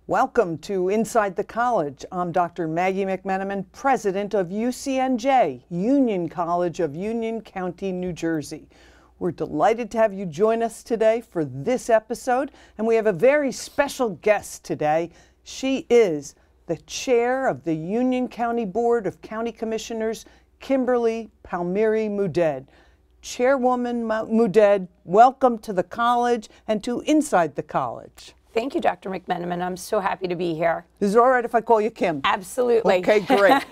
Welcome to Inside the College. I'm Dr. Maggie McMenamin, president of UCNJ, Union College of Union County, New Jersey. We're delighted to have you join us today for this episode, and we have a very special guest today. She is the chair of the Union County Board of County Commissioners, Kimberly Palmieri Mouded. Chairwoman Mouded, welcome to the college and to Inside the College. Thank you, Dr. McMenamin. I'm so happy to be here. Is it all right if I call you Kim? Absolutely. Okay, great.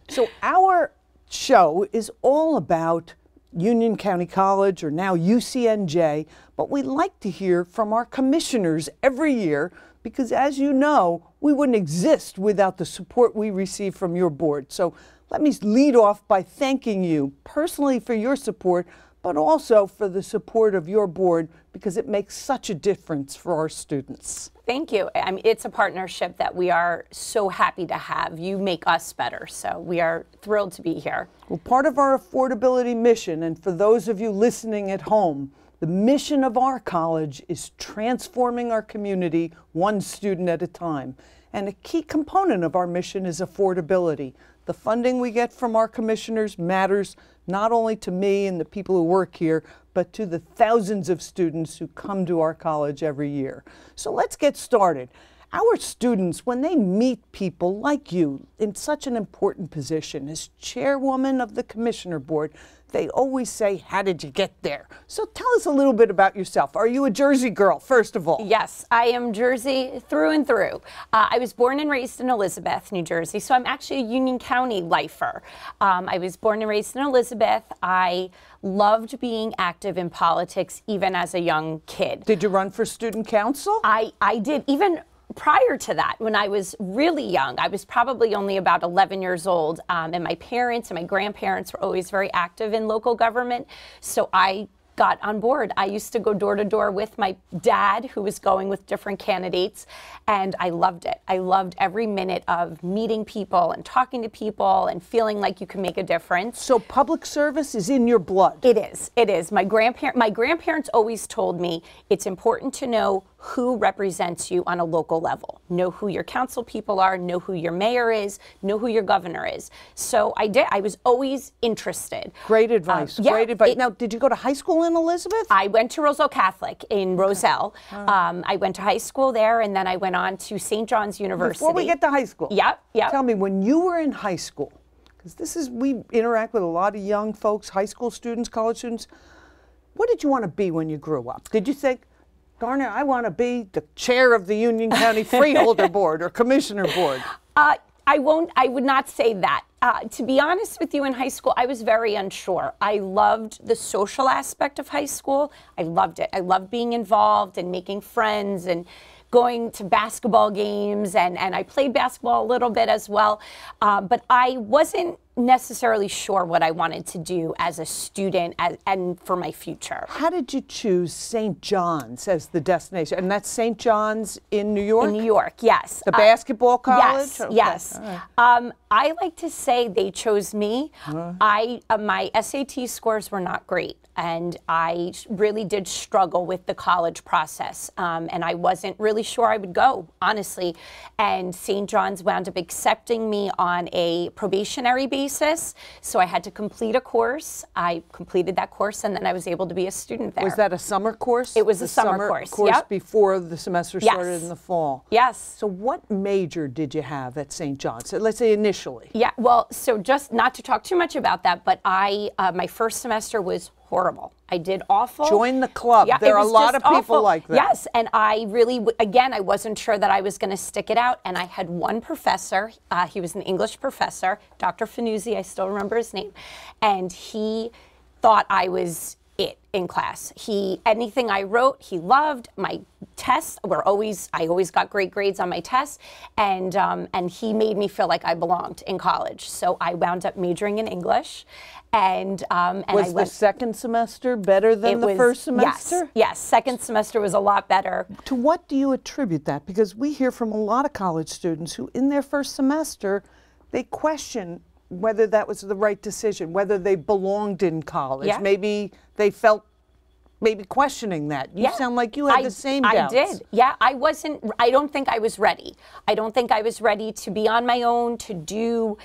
So our show is all about Union County College, or now UCNJ, but we like to hear from our commissioners every year because, as you know, we wouldn't exist without the support we receive from your board. So let me lead off by thanking you personally for your support, but also for the support of your board because it makes such a difference for our students. Thank you. I mean, it's a partnership that we are so happy to have. You make us better, so we are thrilled to be here. Well, part of our affordability mission, and for those of you listening at home, the mission of our college is transforming our community one student at a time. And a key component of our mission is affordability. The funding we get from our commissioners matters not only to me and the people who work here, but to the thousands of students who come to our college every year. So let's get started. Our students, when they meet people like you in such an important position as chairwoman of the Commissioner Board, they always say, "How did you get there?" So tell us a little bit about yourself. Are you a Jersey girl, first of all? Yes, I am Jersey through and through. I was born and raised in Elizabeth, New Jersey, so I'm actually a Union County lifer. I was born and raised in Elizabeth. I loved being active in politics even as a young kid. Did you run for student council? I did. Even prior to that, when I was really young, I was probably only about 11 years old, and my parents and my grandparents were always very active in local government, so I got on board. I used to go door to door with my dad, who was going with different candidates, and I loved it. I loved every minute of meeting people and talking to people and feeling like you can make a difference. So public service is in your blood. It is. It is. My grandparents always told me it's important to know who represents you on a local level. Know who your council people are, know who your mayor is, know who your governor is. So I did. I was always interested. Great advice. Great advice. Now, did you go to high school in Elizabeth? I went to Roselle Catholic in Roselle. I went to high school there, and then I went on to St. John's University. Before we get to high school. Yep. Tell me, when you were in high school, because we interact with a lot of young folks, high school students, college students, what did you want to be when you grew up? Did you think, darn it, I want to be the chair of the Union County Freeholder Board or Commissioner Board? I would not say that. To be honest with you, in high school, I was very unsure. I loved the social aspect of high school. I loved it. I loved being involved and making friends and going to basketball games, and I played basketball a little bit as well. But I wasn't necessarily sure what I wanted to do as a student and for my future. How did you choose St. John's as the destination? And that's St. John's in New York? In New York, yes. The basketball college? Yes, Okay. yes. Right. I like to say they chose me. My SAT scores were not great, and I really did struggle with the college process, and I wasn't really sure I would go, honestly. And St. John's wound up accepting me on a probationary basis, so I had to complete a course. I completed that course, and then I was able to be a student there. Was that a summer course? It was a summer course, yep. Before the semester started in the fall? Yes. So what major did you have at St. John's? Let's say initially. Yeah, well, so just not to talk too much about that, but my first semester was horrible. I did awful. Join the club. Yeah, there are a lot of people awful. like that. Yes, and I really, again, I wasn't sure that I was going to stick it out, and I had one professor, he was an English professor, Dr. Fanuzzi, I still remember his name, and he thought I was it in class. Anything I wrote, he loved. My tests I always got great grades on my tests, and he made me feel like I belonged in college. So I wound up majoring in English, and was the second semester better than the first semester? Yes, second semester was a lot better. To what do you attribute that? Because we hear from a lot of college students who, in their first semester, they question whether that was the right decision, whether they belonged in college. Yeah. Maybe they felt maybe questioning that. You Yeah. sound like you had the same doubts. I did. Yeah, I don't think I was ready. I don't think I was ready to be on my own, to do,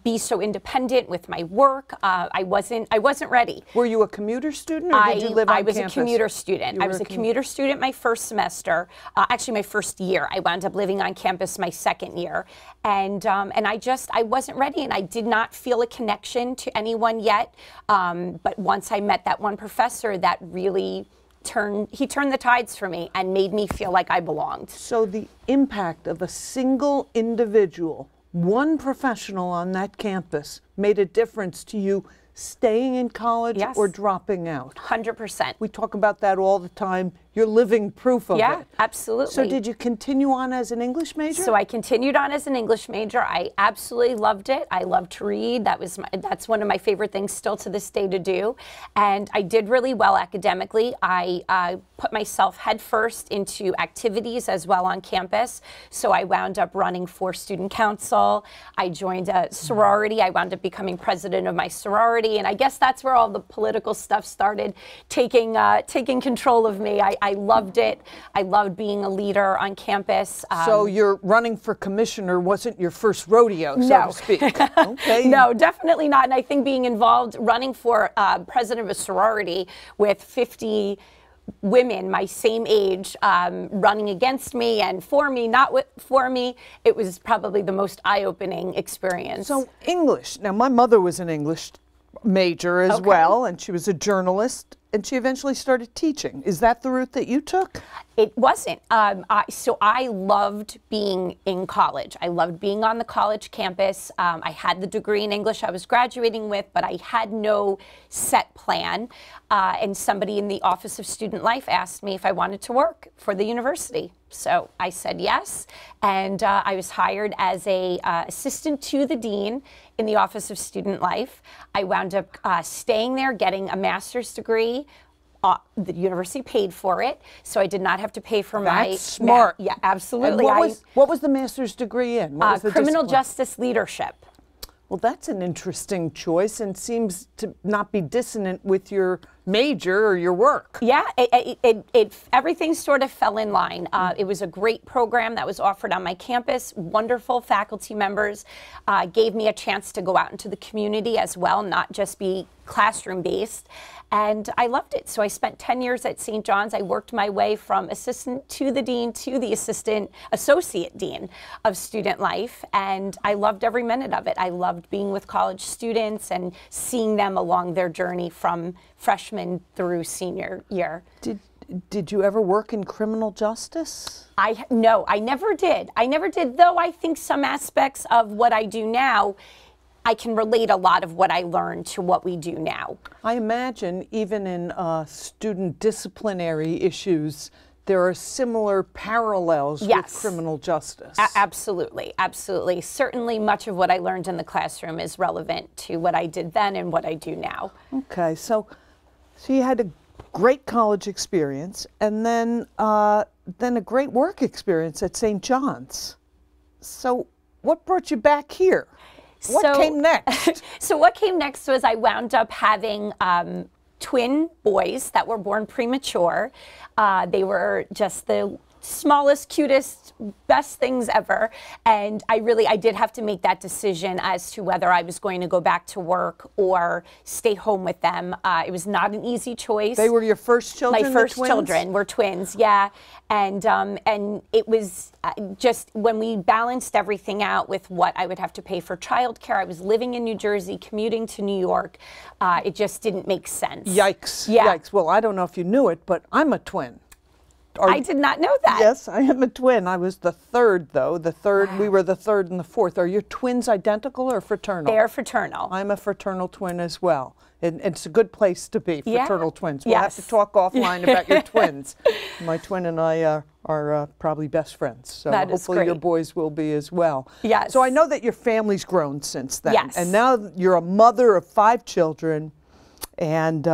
be so independent with my work. I wasn't ready. Were you a commuter student, or did you live on campus? I was a commuter student. I was a commuter student my first semester, actually my first year. I wound up living on campus my second year. And I wasn't ready, and I did not feel a connection to anyone yet. But once I met that one professor, that really turned the tides for me and made me feel like I belonged. So the impact of a single individual, one professional on that campus, made a difference to you staying in college Yes. or dropping out. 100%. We talk about that all the time. You're living proof of Yeah, it. absolutely. So did you continue on as an English major? So I continued on as an English major. I absolutely loved it. I loved to read. That's one of my favorite things still to this day to do. And I did really well academically. I put myself headfirst into activities as well on campus. So I wound up running for student council. I joined a sorority. I wound up becoming president of my sorority. And I guess that's where all the political stuff started taking control of me. I loved it. I loved being a leader on campus. So your running for commissioner wasn't your first rodeo, so No. to speak. Okay. No, definitely not. And I think being involved, running for president of a sorority with 50 women my same age running against me and for me, for me, it was probably the most eye-opening experience. So English. Now, my mother was an English major as well, and she was a journalist, and she eventually started teaching. Is that the route that you took? It wasn't. So I loved being in college. I loved being on the college campus. I had the degree in English I was graduating with, but I had no set plan. And somebody in the Office of Student Life asked me if I wanted to work for the university. So I said yes, and I was hired as a assistant to the dean in the Office of Student Life. I wound up staying there, getting a master's degree. The university paid for it, so I did not have to pay for my. That's smart. Yeah, absolutely. And what was the master's degree in? What was the criminal discipline? justice leadership. Well, that's an interesting choice and seems to not be dissonant with your major or your work. Yeah, everything sort of fell in line. It was a great program that was offered on my campus. Wonderful faculty members gave me a chance to go out into the community as well, not just be classroom based. And I loved it. So I spent 10 years at St. John's. I worked my way from assistant to the dean to the associate dean of student life. And I loved every minute of it. I loved being with college students and seeing them along their journey from freshman through senior year. Did you ever work in criminal justice? No, I never did. I never did, though I think some aspects of what I do now, I can relate a lot of what I learned to what we do now. I imagine even in student disciplinary issues, there are similar parallels with criminal justice. Absolutely, absolutely. Certainly much of what I learned in the classroom is relevant to what I did then and what I do now. Okay, so you had a great college experience and then a great work experience at St. John's. So what brought you back here? What came next? So what came next was I wound up having twin boys that were born premature. They were just the smallest, cutest, best things ever. And I did have to make that decision as to whether I was going to go back to work or stay home with them. It was not an easy choice. They were your first children? My first children were twins, yeah. And it was just when we balanced everything out with what I would have to pay for childcare. I was living in New Jersey, commuting to New York. It just didn't make sense. Yikes. Yeah. Yikes. Well, I don't know if you knew it, but I'm a twin. I did not know that. Yes, I am a twin. I was the third, though. We were the third and the fourth. Are your twins identical or fraternal? They are fraternal. I'm a fraternal twin as well. And it's a good place to be, fraternal twins. We'll have to Yes. talk offline about your twins. My twin and I are probably best friends. So That is hopefully your great. boys will be as well. Yes. So I know that your family's grown since then. Yes. And now you're a mother of 5 children and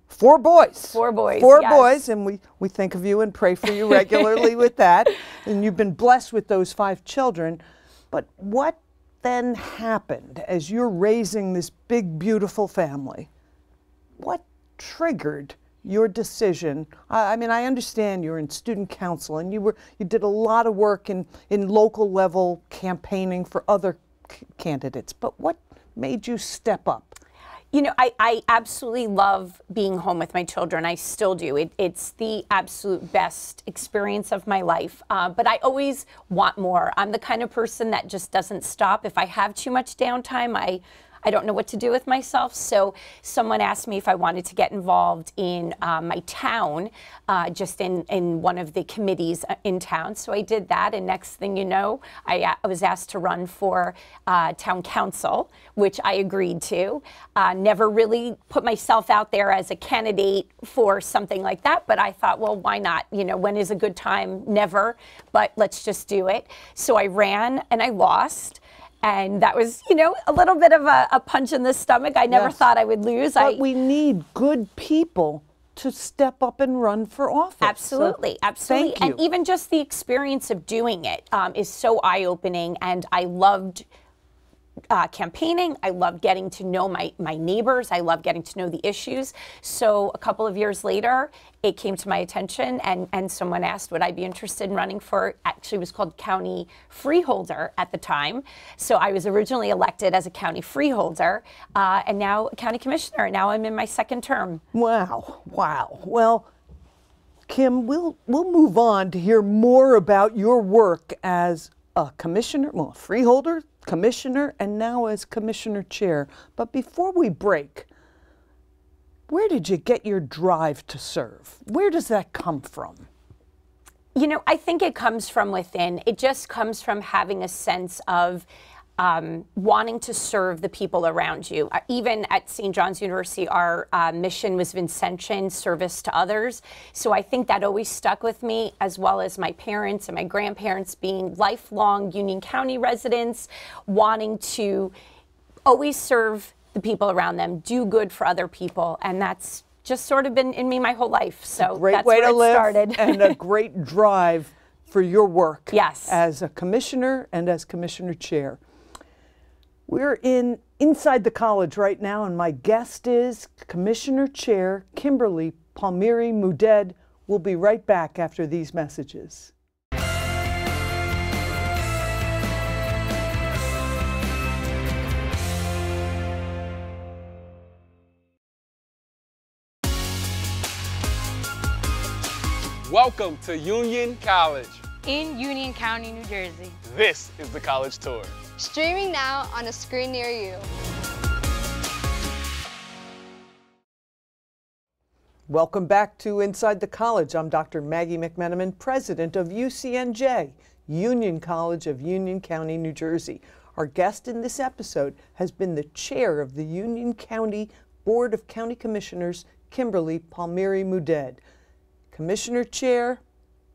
4 boys. 4 boys, Four yes. boys, and we think of you and pray for you regularly with that. And you've been blessed with those 5 children. But what then happened as you're raising this big, beautiful family? What triggered your decision? I mean, I understand you're in student council and you did a lot of work in local level campaigning for other candidates, but what made you step up? You know, I absolutely love being home with my children. I still do. It's the absolute best experience of my life. But I always want more. I'm the kind of person that just doesn't stop. If I have too much downtime, I don't know what to do with myself. So someone asked me if I wanted to get involved in my town, just in one of the committees in town. So I did that, and next thing you know, I was asked to run for town council, which I agreed to. Never really put myself out there as a candidate for something like that, but I thought, well, why not? You know, when is a good time? Never, but let's just do it. So I ran and I lost. And that was, you know, a little bit of a punch in the stomach. I never thought I would lose. But we need good people to step up and run for office. Absolutely, so absolutely. Thank you. And even just the experience of doing it is so eye-opening. And I loved campaigning. I love getting to know my neighbors. I love getting to know the issues. So a couple of years later, it came to my attention, and someone asked, would I be interested in running for, actually it was called county freeholder at the time. So I was originally elected as a county freeholder, and now a county commissioner. Now I'm in my second term. Wow, wow. Well, Kim, we'll move on to hear more about your work as a commissioner, well, a freeholder, commissioner, and now as commissioner chair. But before we break, where did you get your drive to serve? Where does that come from? You know, I think it comes from within. It just comes from having a sense of wanting to serve the people around you. Even at St. John's University, our mission was Vincentian, service to others. So I think that always stuck with me, as well as my parents and my grandparents being lifelong Union County residents, wanting to always serve the people around them, do good for other people. And that's just sort of been in me my whole life. So great way to live and a great drive for your work. Yes. As a commissioner and as commissioner chair. We're inside the college right now, and my guest is Commissioner Chair Kimberly Palmieri Mouded. We'll be right back after these messages. Welcome to Union College in Union County, New Jersey. This is the college tour. Streaming now on a screen near you. Welcome back to Inside the College. I'm Dr. Maggie McMenamin, president of UCNJ, Union College of Union County, New Jersey. Our guest in this episode has been the chair of the Union County Board of County Commissioners, Kimberly Palmieri Mouded. Commissioner Chair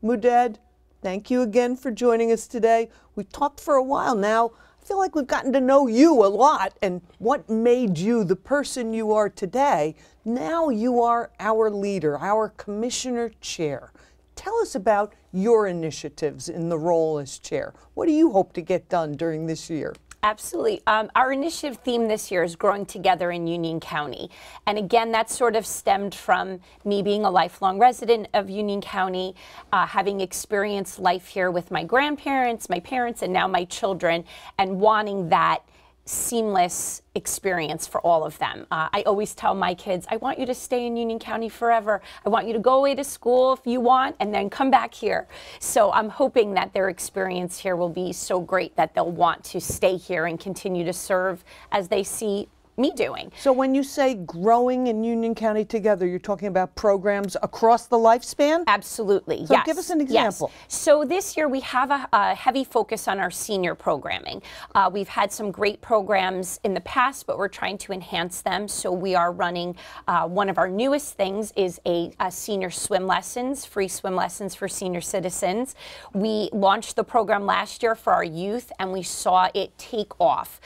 Mouded, thank you again for joining us today. We've talked for a while now. I feel like we've gotten to know you a lot and what made you the person you are today. Now you are our leader, our commissioner chair. Tell us about your initiatives in the role as chair. What do you hope to get done during this year? Absolutely. Our initiative theme this year is Growing Together in Union County. And again, that sort of stemmed from me being a lifelong resident of Union County, having experienced life here with my grandparents, my parents, and now my children, and wanting that seamless experience for all of them. I always tell my kids, I want you to stay in Union County forever. I want you to go away to school if you want and then come back here. So I'm hoping that their experience here will be so great that they'll want to stay here and continue to serve as they see me doing. So when you say growing in Union County together, you're talking about programs across the lifespan? Absolutely, so yes. Give us an example. Yes. So this year we have a heavy focus on our senior programming. We've had some great programs in the past, but we're trying to enhance them. So we are running, one of our newest things is a senior swim lessons, free swim lessons for senior citizens. We launched the program last year for our youth, and we saw it take off.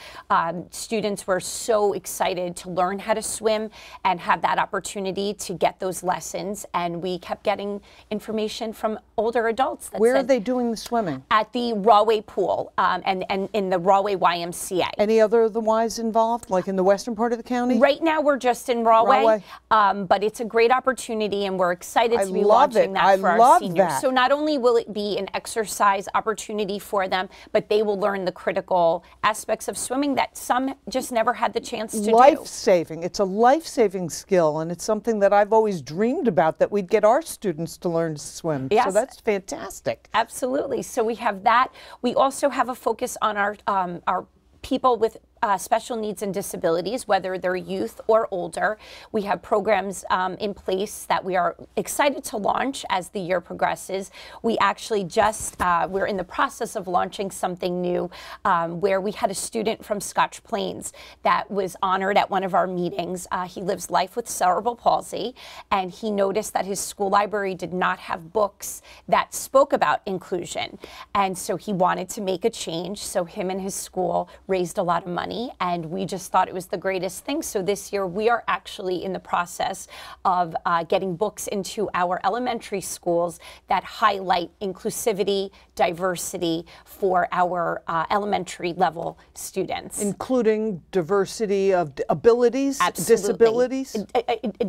Students were so excited to learn how to swim and have that opportunity to get those lessons. And we kept getting information from older adults. That Where are said, they doing the swimming? at the Rahway pool and in the Rahway YMCA. Any other of the Ys involved, like in the western part of the county? Right now, we're just in Rahway, but it's a great opportunity, and we're excited to be launching that for our seniors. So not only will it be an exercise opportunity for them, but they will learn the critical aspects of swimming that some just never had the chance to do. Life-saving. It's a life-saving skill, and it's something that I've always dreamed about, that we'd get our students to learn to swim. Yes. So that's fantastic. Absolutely. So we have that. We also have a focus on our people with special needs and disabilities, whether they're youth or older. We have programs in place that we are excited to launch as the year progresses. We actually just, we're in the process of launching something new where we had a student from Scotch Plains that was honored at one of our meetings. He lives life with cerebral palsy, and he noticed that his school library did not have books that spoke about inclusion. And so he wanted to make a change. So him and his school raised a lot of money, and we just thought it was the greatest thing. So this year we are actually in the process of getting books into our elementary schools that highlight inclusivity, diversity for our elementary level students. Including diversity of abilities, Absolutely. disabilities?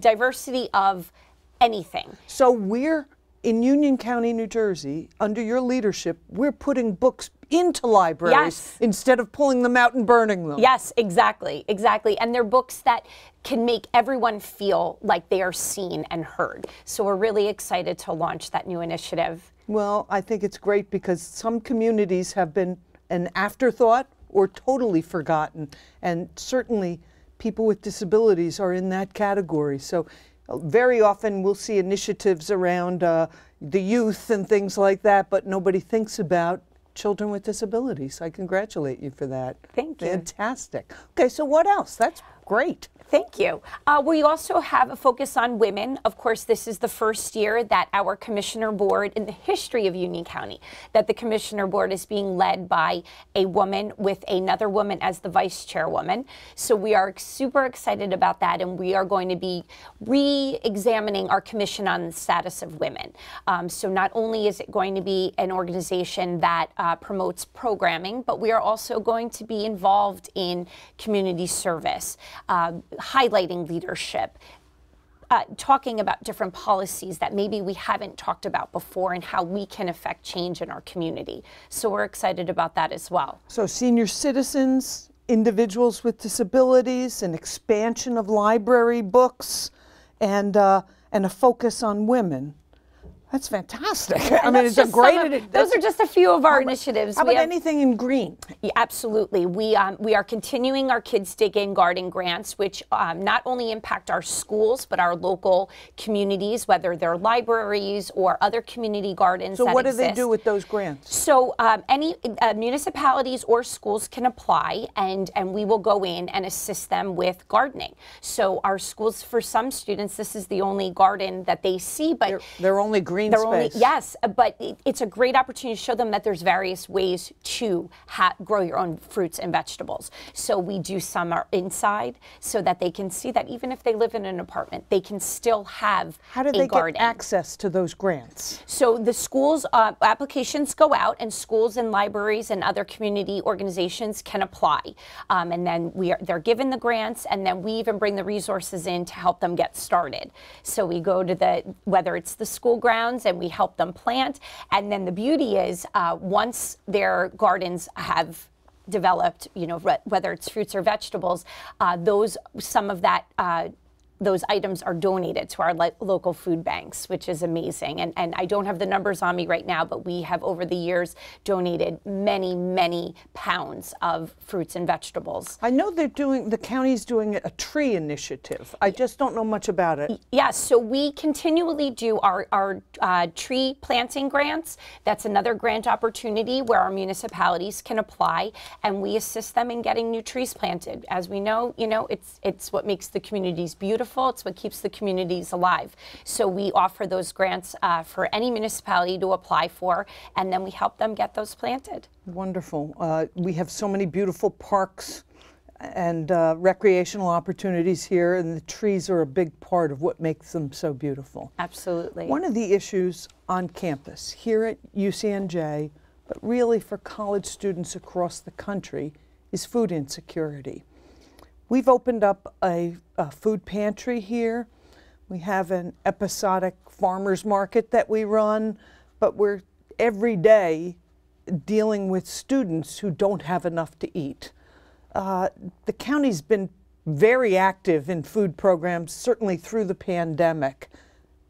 Diversity of anything. So we're in Union County, New Jersey, under your leadership, we're putting books into libraries Yes. instead of pulling them out and burning them. Yes, exactly, exactly. And they're books that can make everyone feel like they are seen and heard. So we're really excited to launch that new initiative. Well, I think it's great because some communities have been an afterthought or totally forgotten, and certainly people with disabilities are in that category. So very often we'll see initiatives around the youth and things like that, but nobody thinks about children with disabilities. I congratulate you for that. Thank you. Fantastic. Okay, so what else? That's great. Thank you. We also have a focus on women. Of course, this is the first year that our commissioner board in the history of Union County, that the commissioner board is being led by a woman with another woman as the vice chairwoman. So we are super excited about that, and we are going to be re-examining our commission on the status of women. So not only is it going to be an organization that promotes programming, but we are also going to be involved in community service, highlighting leadership, talking about different policies that maybe we haven't talked about before and how we can affect change in our community. So we're excited about that as well. So senior citizens, individuals with disabilities, an expansion of library books, and a focus on women. That's fantastic. I mean, it's a great. Those are just a few of our initiatives. How about anything in green? Yeah, absolutely. We are continuing our Kids Dig In Garden grants, which not only impact our schools, but our local communities, whether they're libraries or other community gardens. So that what exist. do they do with those grants? So any municipalities or schools can apply, and we will go in and assist them with gardening. So our schools, for some students, this is the only garden that they see, but they're only green space. Yes, but it's a great opportunity to show them that there's various ways to grow your own fruits and vegetables. So we do some are inside so that they can see that even if they live in an apartment, they can still have a garden. How do they get access to those grants? So the schools, applications go out, and schools and libraries and other community organizations can apply. And then they're given the grants, and then we even bring the resources in to help them get started. So we go to whether it's the school grounds, and we help them plant. And then the beauty is once their gardens have developed, whether it's fruits or vegetables, some of that those items are donated to our local food banks, which is amazing. And I don't have the numbers on me right now, but we have over the years donated many, many pounds of fruits and vegetables. I know the county's doing a tree initiative. I just don't know much about it. Yes, so we continually do our tree planting grants. That's another grant opportunity where our municipalities can apply, and we assist them in getting new trees planted. As we know, it's what makes the communities beautiful. It's what keeps the communities alive. So we offer those grants for any municipality to apply for, and then we help them get those planted. Wonderful. We have so many beautiful parks and recreational opportunities here, and the trees are a big part of what makes them so beautiful. Absolutely. One of the issues on campus here at UCNJ, but really for college students across the country, is food insecurity. We've opened up a food pantry here. We have an episodic farmers market that we run, but we're every day dealing with students who don't have enough to eat. The county's been very active in food programs, certainly through the pandemic.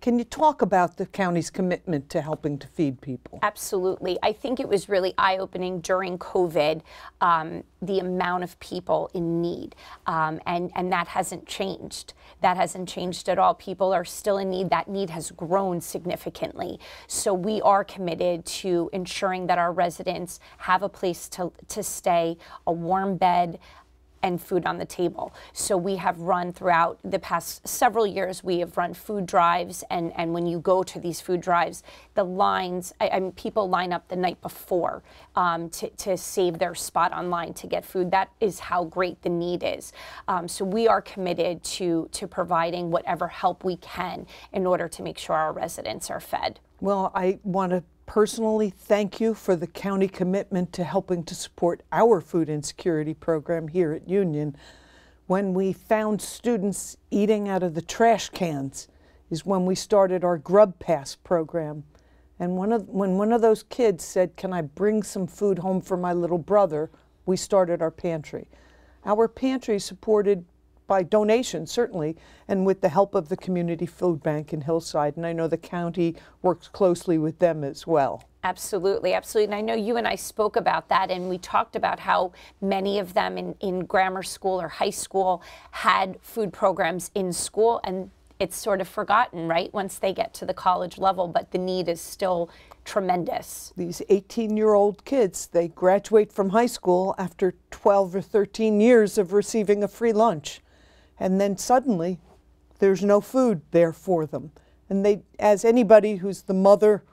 Can you talk about the county's commitment to helping to feed people? Absolutely. I think it was really eye-opening during COVID, the amount of people in need, and that hasn't changed. That hasn't changed at all. People are still in need. That need has grown significantly. So we are committed to ensuring that our residents have a place to stay, a warm bed, and food on the table. So we have run throughout the past several years, we have run food drives, and when you go to these food drives, the lines, I mean, people line up the night before to save their spot online to get food. That is how great the need is. So we are committed to providing whatever help we can in order to make sure our residents are fed. Well, I want to personally thank you for the county commitment to helping to support our food insecurity program here at Union. When we found students eating out of the trash cans is when we started our Grub Pass program. And when one of those kids said, "Can I bring some food home for my little brother?" we started our pantry. Our pantry is supported by donations, certainly, and with the help of the Community Food Bank in Hillside, and I know the county works closely with them as well. Absolutely, absolutely. And I know you and I spoke about that, and we talked about how many of them in grammar school or high school had food programs in school, and it's sort of forgotten, right, once they get to the college level, but the need is still tremendous. These 18-year-old kids, they graduate from high school after 12 or 13 years of receiving a free lunch. And then suddenly, there's no food there for them. And they, as anybody who's the mother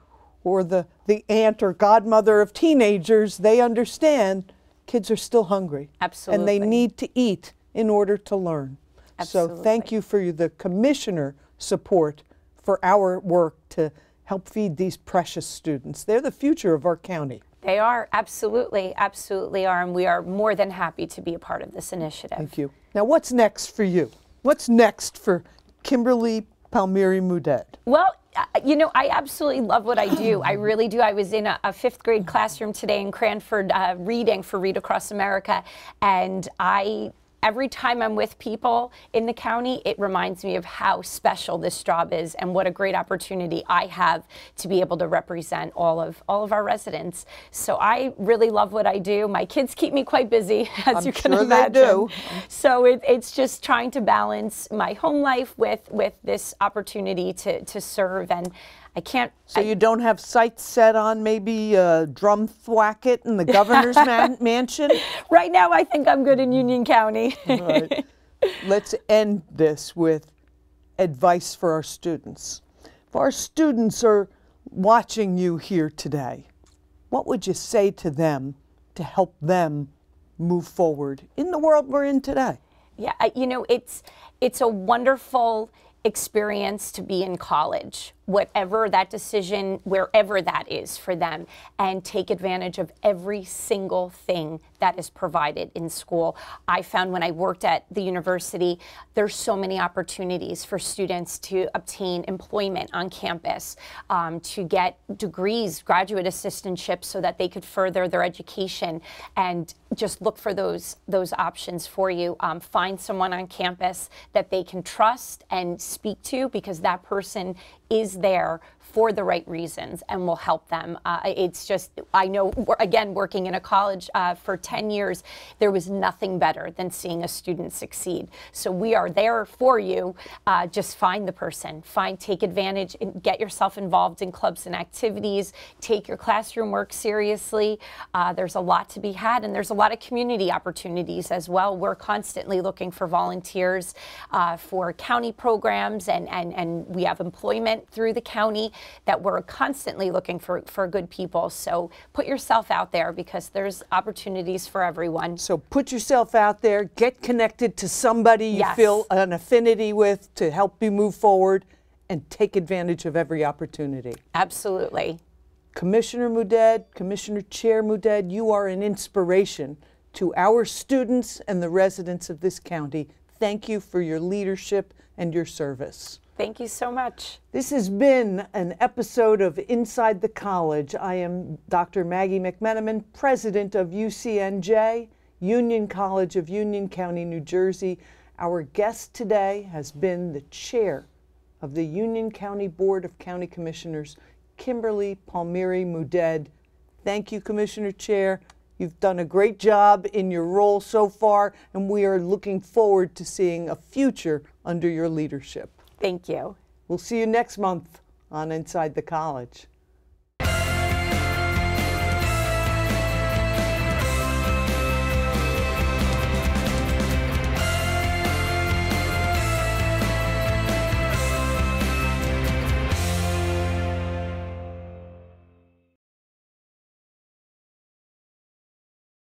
or the aunt or godmother of teenagers, they understand kids are still hungry. Absolutely. And they need to eat in order to learn. Absolutely. So thank you for the commissioner support for our work to help feed these precious students. They're the future of our county. They are, absolutely, absolutely are, and we are more than happy to be a part of this initiative. Thank you. Now, what's next for you? What's next for Kimberly Palmieri Mudet? Well, you know, I absolutely love what I do. I really do. I was in a fifth grade classroom today in Cranford reading for Read Across America, and every time I'm with people in the county, it reminds me of how special this job is and what a great opportunity I have to be able to represent all of our residents. So I really love what I do. My kids keep me quite busy, as you can imagine. They do. So it's just trying to balance my home life with this opportunity to serve, and I can't. So you don't have sights set on maybe Drumthwacket in the governor's mansion? Right now, I think I'm good in Union County. All right. Let's end this with advice for our students. If our students are watching you here today, what would you say to them to help them move forward in the world we're in today? Yeah, you know, it's a wonderful experience to be in college, whatever that decision, wherever that is for them, and take advantage of every single thing that is provided in school. I found when I worked at the university, there's so many opportunities for students to obtain employment on campus, to get degrees, graduate assistantships, so that they could further their education, and just look for those options for you. Find someone on campus that they can trust and speak to, because that person is there for the right reasons and will help them. It's just, I know, again, working in a college for 10 years, there was nothing better than seeing a student succeed. So we are there for you. Just find the person, take advantage, and get yourself involved in clubs and activities. Take your classroom work seriously. There's a lot to be had, and there's a lot of community opportunities as well. We're constantly looking for volunteers for county programs, and we have employment through the county. that we're constantly looking for good people. So put yourself out there because there's opportunities for everyone. So put yourself out there, get connected to somebody you Yes. feel an affinity with to help you move forward, and take advantage of every opportunity. Absolutely. Commissioner Mouded, Commissioner Chair Mouded, you are an inspiration to our students and the residents of this county. Thank you for your leadership and your service. Thank you so much. This has been an episode of Inside the College. I am Dr. Maggie McMenamin, President of UCNJ, Union College of Union County, New Jersey. Our guest today has been the Chair of the Union County Board of County Commissioners, Kimberly Palmieri Mouded. Thank you, Commissioner Chair. You've done a great job in your role so far, and we are looking forward to seeing a future under your leadership. Thank you. We'll see you next month on Inside the College.